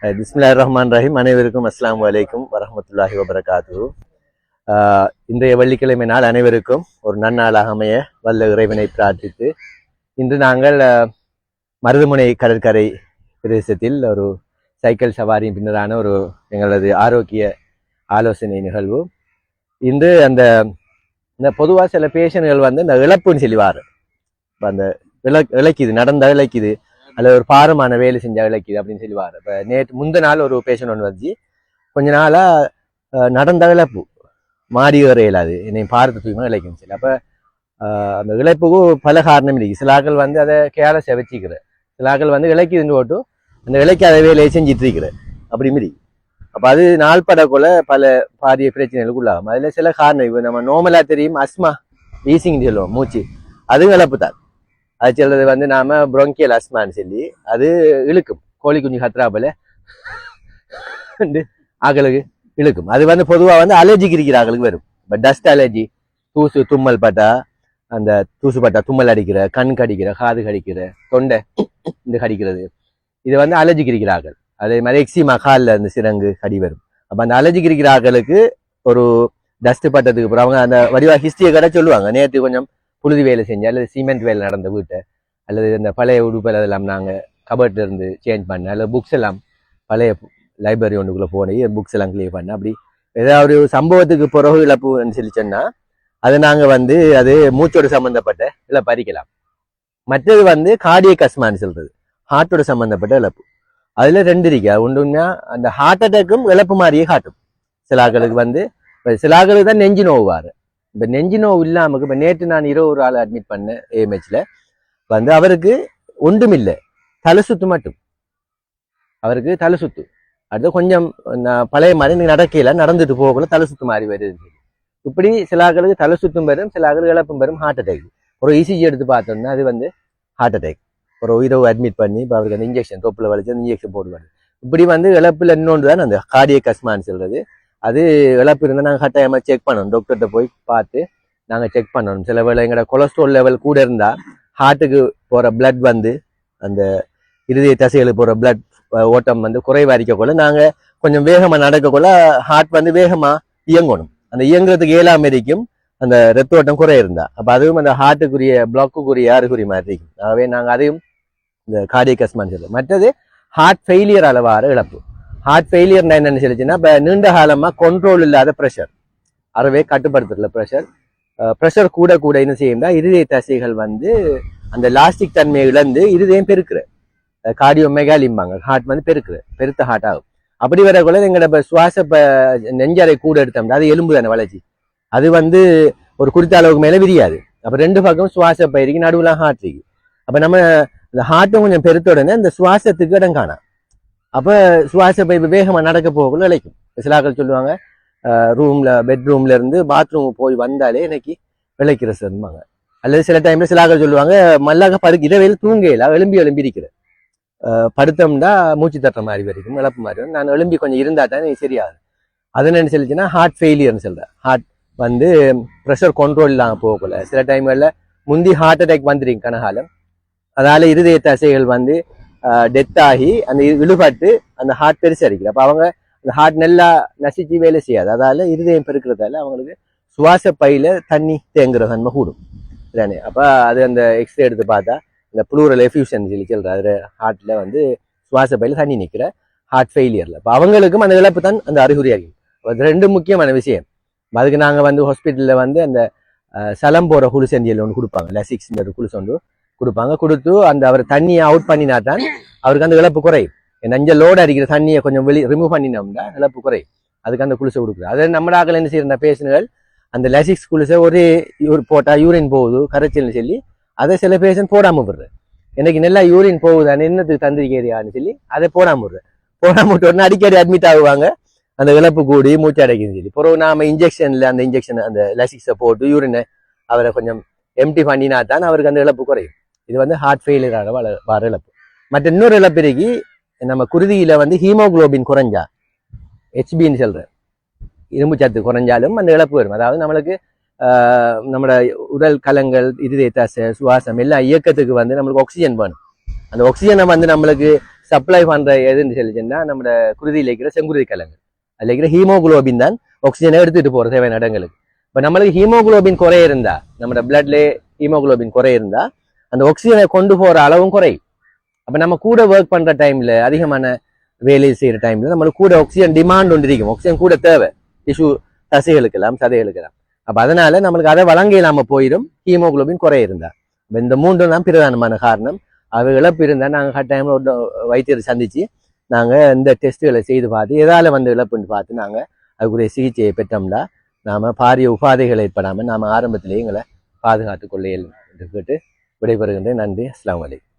பிஸ்மில்லாஹிர்ரஹ்மானிர்ரஹீம். அனைவருக்கும் அஸ்ஸலாமு அலைக்கும் வரஹ்மத்துல்லாஹி வபரகாத்துஹு. இன்றைய வெள்ளிக்கிழமை நாள் அனைவருக்கும் ஒரு நன்னாளாக அமைய வல்ல இறைவனை பிரார்த்தித்து இன்று நாங்கள் மருதமுனை கடற்கரை பிரதேசத்தில் ஒரு சைக்கிள் சவாரியின் பின்னரான ஒரு எங்களது ஆரோக்கிய ஆலோசனை நிகழ்வு. இன்று இந்த பொதுவாக சில பேஷண்ட்கள் வந்து இந்த இழப்புன்னு சொல்லிவார். இப்போ அந்த இழைக்குது, நடந்த இழைக்குது, அல்லது ஒரு பாரமான வேலை செஞ்சா இழைக்குது அப்படின்னு சொல்லுவார். இப்போ முந்த நாள் ஒரு பேஷண்ட் ஒன்று வந்து கொஞ்ச நாளாக நடந்த இழப்பு மாடி ஏற இயலாது, என்னை பாரத்தை தூக்கமாக இழைக்குன்னு சொல்லி. அப்போ அந்த இழைப்புக்கு பல காரணம் இருக்குது. சிலாக்கள் வந்து அதை கேலஸை வச்சுக்கிற, சிலாக்கள் வந்து இழைக்குதுன்னு போட்டு அந்த இழைக்காத வேலையை செஞ்சுட்டு இருக்கிற அப்படி மாரி. அப்போ அது நாள்படக்குள்ள பல பாரிய பிரச்சனைகளுக்கு உள்ளாகும். அதில் சில காரணம் இப்போ நம்ம நார்மலாக தெரியும், அஸ்மா வீசிங்னு சொல்லுவோம், மூச்சு, அதுவும் இழப்பு தான். அது சொல்றது வந்து நாம புரோங்கியல் அஸ்மான்னு சொல்லி அது இழுக்கும். கோழி குஞ்சு கத்துறாப்புல ஆக்களுக்கு இழுக்கும். அது வந்து பொதுவாக வந்து அலர்ஜிக்கு இருக்கிற ஆக்களுக்கு வரும். இப்போ டஸ்ட் அலர்ஜி, தூசு தும்மல் பட்டா, அந்த தூசு பட்டா தும்மல் அடிக்கிற, கண் கடிக்கிற, காது கடிக்கிற, தொண்டை இந்த கடிக்கிறது, இது வந்து அலர்ஜிக்கு இருக்கிற ஆக்கள். அதே மாதிரி எக்ஸிமா காலில் அந்த சிறங்கு கடி வரும். அப்போ அந்த அலர்ஜிக்கு இருக்கிற ஆக்களுக்கு ஒரு டஸ்ட் பட்டதுக்கு அப்புறம் அவங்க அந்த வடிவா ஹிஸ்டரியை கடை சொல்லுவாங்க. நேற்று கொஞ்சம் புழுதி வேலை செஞ்சு, அல்லது சிமெண்ட் வேலை நடந்த வீட்டை, அல்லது இந்த பழைய உடுப்பல் அதெல்லாம் நாங்கள் கபர்ட்ல இருந்து சேஞ்ச் பண்ண, அல்லது புக்ஸ் எல்லாம் பழைய லைப்ரரி ஒன்றுக்குள்ளே போனி புக்ஸ் எல்லாம் கிளியர் பண்ண, அப்படி ஏதாவது ஒரு சம்பவத்துக்கு பிறகு இழப்புன்னு சொல்லி சொன்னால் அது நாங்கள் வந்து அது மூச்சோடு சம்மந்தப்பட்ட இழப்பு அறிக்கலாம். மற்றது வந்து கார்டியக் அஸ்மான்னு சொல்றது, ஹார்ட்டோட சம்மந்தப்பட்ட இழப்பு. அதுல ரெண்டு இருக்கா. ஒன்றுன்னா அந்த ஹார்ட் அட்டாக்கும் இழப்பு மாதிரியே காட்டும். சில ஆக்களுக்கு வந்து சில ஆக்களுக்கு தான் நெஞ்சு நோவாரு. இப்போ நெஞ்சு நோவு இல்லாமக்கு இப்போ நேற்று நான் 20 ஆள் அட்மிட் பண்ணேன் ஏஎம்ஹெச்ல. வந்து அவருக்கு ஒன்றும் இல்லை, தலை சுத்து மட்டும். அவருக்கு தலை சுத்து. அடுத்து கொஞ்சம் பழைய மாதிரி நடக்கையில நடந்துட்டு போகக்குள்ள தலை சுத்து மாதிரி வருது. இப்படி சில ஆக்களுக்கு தலை சுத்தும் வரும், சில ஆக்களுக்கு இழப்பும் வரும், ஹார்ட் அட்டாக். ஒரு இசிஜி எடுத்து பார்த்தோம்னா அது வந்து ஹார்ட் அட்டாக். ஒரு இரவு அட்மிட் பண்ணி இப்போ அவருக்கு அந்த இன்ஜெக்ஷன் தொப்புல வலிச்சு அந்த இன்ஜெக்ஷன் போடுவாங்க. இப்படி வந்து இழப்புல இன்னொன்று தான் அந்த கார்டியக் அஸ்மான்னு சொல்றது. அது இழப்பு இருந்தால் நாங்கள் கட்டாயமாக செக் பண்ணணும், டாக்டர்கிட்ட போய் பார்த்து நாங்கள் செக் பண்ணணும். சில வேளை எங்களோட கொலஸ்ட்ரால் லெவல் கூட இருந்தால் ஹார்ட்டுக்கு போகிற பிளட் வந்து அந்த இருதய தசைகளுக்கு போகிற பிளட் ஓட்டம் வந்து குறைவாக இருக்கக்குள்ள நாங்கள் கொஞ்சம் வேகமாக நடக்கக்குள்ள ஹார்ட் வந்து வேகமாக இயங்கணும். அந்த இயங்குறதுக்கு இயலாம இருக்கும் அந்த ரத்த ஓட்டம் குறை இருந்தா. அப்போ அதுவும் அந்த ஹார்ட்டுக்குரிய பிளாக்குக்குரிய அறிகுறி மாதிரி இருக்கும். ஆகவே நாங்கள் அதையும் இந்த கார்டியக் அஸ்மான்னு சொல்லுவோம். மற்றது ஹார்ட் ஃபெயிலியர் அளவார இழப்பு. ஹார்ட் ஃபெயிலியர் என்னன்னு சொல்லிச்சுன்னா இப்போ நீண்ட காலமாக கண்ட்ரோல் இல்லாத ப்ரெஷர், அறவே கட்டுப்படுத்துறதுல ப்ரெஷர் கூட கூட என்ன செய்யும்னா இருதய தசைகள் வந்து அந்த லாஸ்டிக் தன்மையை இழந்து இருதயம் பெருக்குற, கார்டியோ மெகாலிம்பாங்க, ஹார்ட் வந்து பெருத்த ஹார்ட் ஆகும். அப்படி வரக்குள்ள எங்களோட சுவாச நெஞ்சரை கூட எடுத்தோம்னா அது எலும்பு தானே வளர்ச்சி, அது வந்து ஒரு குறித்த அளவுக்கு மேலே விரியாது. அப்போ ரெண்டு பக்கம் சுவாச பயிருக்கு நடுவில் ஹார்ட் இருக்கு. அப்போ நம்ம இந்த ஹார்ட்டும் கொஞ்சம் பெருத்த உடனே இந்த சுவாசத்துக்கு இடம் காணாம். அப்போ சுவாச பயிர் வேகமாக நடக்க போகக்குள்ள இழைக்கும். சில ஆட்கள் சொல்லுவாங்க பெட்ரூம்ல இருந்து பாத்ரூம் போய் வந்தாலே எனக்கு விளைக்கிற சொல்லுவாங்க. அல்லது சில டைம்ல சில ஆட்கள் சொல்லுவாங்க மல்லாக இரவையில் தூங்கையில எழும்பி இருக்கிற படுத்தோம்னா மூச்சு தட்டுற மாதிரி வரைக்கும் இழப்பு மாதிரி வரும். நான் எழும்பி கொஞ்சம் இருந்தா தான் சரியாது. அது என்ன சொல்லிச்சுன்னா ஹார்ட் ஃபெயிலியர்னு சொல்றேன். ஹார்ட் வந்து ப்ரெஷர் கண்ட்ரோல் இல்லாமல் போகக்குள்ள சில டைம்ல முந்தி ஹார்ட் அட்டாக் வந்துருக்கு கனகாலம். அதனால இருதய தசைகள் வந்து டெத் ஆகி அந்த இழுபட்டு அந்த ஹார்ட் பெருசா இருக்குது. அப்போ அவங்க அந்த ஹார்ட் நல்லா நசிச்சு வேலை செய்யாது. அதால இருதயம் பெருக்கிறதால அவங்களுக்கு சுவாச பையில தண்ணி தேங்குற தன்மை கூடும் தானே. அப்போ அது அந்த எக்ஸ்ரே எடுத்து பார்த்தா இந்த ப்ளூரல் எஃப்யூஷன் சொல்லி சொல்ற அது ஹார்ட்ல வந்து சுவாச பையில தண்ணி நிற்கிற ஹார்ட் ஃபெயிலியர்ல. அப்போ அவங்களுக்கும் அந்த இழப்பு தான் அந்த அறிகுறியா இருக்கு. அது ரெண்டு முக்கியமான விஷயம். அதுக்கு நாங்கள் வந்து ஹாஸ்பிட்டலில் வந்து அந்த சலம் போகிற குளிசெண்டியல் ஒன்று கொடுப்பாங்க, லெசிக்ஸ்ன்ற குளிசு ஒன்று கொடுப்பாங்க. கொடுத்து அந்த அவர் தண்ணியை அவுட் பண்ணினா தான் அவருக்கு அந்த இழப்பு குறையும். நஞ்ச லோடு அடிக்கிற தண்ணியை கொஞ்சம் ரிமூவ் பண்ணினோம்னா இழப்பு குறையும். அதுக்கு அந்த குளிசை கொடுக்குறது. அதை நம்ம ஆக்கள் என்ன செய்யற பேஷண்ட்கள் அந்த லெசிக்ஸ் குளிசை ஒரே போட்டால் யூரின் போகுது கரைச்சல்னு சொல்லி அதை சில பேஷண்ட் போடாமல் விடுறது. எனக்கு நல்லா யூரின் போகுதான்னு என்னத்துக்கு தந்திரிக்கேரியான்னு சொல்லி அதை போடாமல் விடுறேன். போடாமல் விட்ட உடனே அடிக்கடி அட்மிட் ஆகுவாங்க, அந்த இழப்பு கூடி மூச்சு அடைக்குன்னு சொல்லி. பிறகு நாம இன்ஜெக்ஷன்ல அந்த இன்ஜெக்ஷன் அந்த லெசிக்ஸை போட்டு யூரினை அவரை கொஞ்சம் எம்டி பண்ணினா தான் அவருக்கு அந்த இழப்பு குறையும். இது வந்து ஹார்ட் ஃபெயிலியராக வர இழப்பு. மற்ற இன்னொரு இழப்பு இருக்கு, நம்ம குருதியில வந்து ஹீமோகுளோபின் குறைஞ்சா, ஹெச்பின்னு சொல்றேன், இரும்பு சத்து குறைஞ்சாலும் அந்த இழப்பு வரும். அதாவது நம்மளுக்கு நம்மளோட உடல் கலங்கள், இருதய தசை, சுவாசம் எல்லா இயக்கத்துக்கு வந்து நம்மளுக்கு ஆக்சிஜன் வேணும். அந்த ஆக்சிஜனை வந்து நம்மளுக்கு சப்ளை பண்ற எதுன்னு சொல்லிச்சுன்னா நம்ம குருதியில் இருக்கிற செங்குருதி கிழங்கு அதுல இருக்கிற ஹீமோகுளோபின் தான் ஆக்சிஜனை எடுத்துட்டு போற தேவையான இடங்களுக்கு. இப்ப நம்மளுக்கு ஹீமோகுளோபின் குறைய இருந்தா நம்ம பிளட்ல ஹீமோகுளோபின் குறைய இருந்தா அந்த ஆக்சிஜனை கொண்டு போற அளவும் குறையும். அப்ப நம்ம கூட ஒர்க் பண்ற டைம்ல அதிகமான வேலை செய்யற டைம்ல நம்மளுக்கு கூட ஆக்சிஜன் டிமாண்ட் ஒன்று இருக்கும். ஆக்சிஜன் கூட தேவை டிஷ்யூ தசைகளுக்கெல்லாம் சதைகளுக்கெல்லாம். அப்ப அதனால நம்மளுக்கு அதை வழங்க இல்லாம போயிடும் ஹீமோகுளோபின் குறைய இருந்தா. இந்த மூன்றும் தான் பிரதானமான காரணம். அவை இழப்பு இருந்தா நாங்க கட்டாயம் வைத்தியரை சந்திச்சு நாங்க இந்த டெஸ்ட்டுகளை செய்து பார்த்து எதால வந்து இழப்புன்னு பார்த்து நாங்க அதுக்குரிய சிகிச்சையை பெற்றோம்னா நாம பாரிய உபாதைகள் ஏற்படாம நாம ஆரம்பத்திலேயே எங்களை பாதுகாத்துக் கொள்ள இயலும் என்று கேட்டு விடைபெறுகின்றேன். நன்றி. அஸ்ஸலாமு அலைக்கும்.